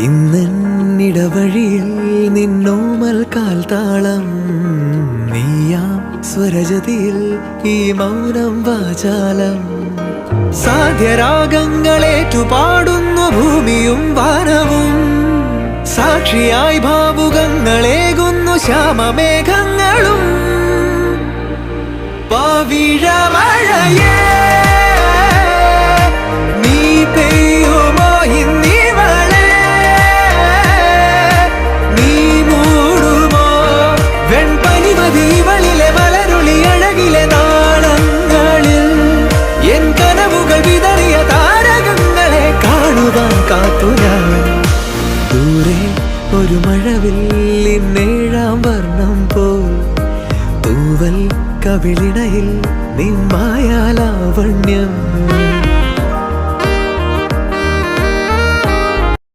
ഇന്നിടവഴിയിൽ നിന്നോമൽ കാൽത്താളം നീയാം സ്വരജതിയിൽ ഈ മൗനം വാചാലം സാധ്യരാഗങ്ങളേറ്റുപാടുന്നു ഭൂമിയും വാനവും സാക്ഷിയായി ഭാവുകങ്ങളേകുന്നു ശ്യാമമേഘങ്ങളും പവിഴമഴയേ നീ പെയ്യുമോ ഇന്നിവളെ നീ മൂടുമോ വെൺപനിമതിവളിലെ മലരുളി അഴകിലെ നാളങ്ങളിൽ എൻ കനവുകൾ വിതറിയ താരകങ്ങളെ കാണുവാൻ കാത്തു ഞാൻ ദൂരെ ഒരു മഴവില്ലിന്നേഴാം വർണ്ണം പോൽ തൂവൽ കവിളിണയിൽ നിമ്മായാലാവണ്യം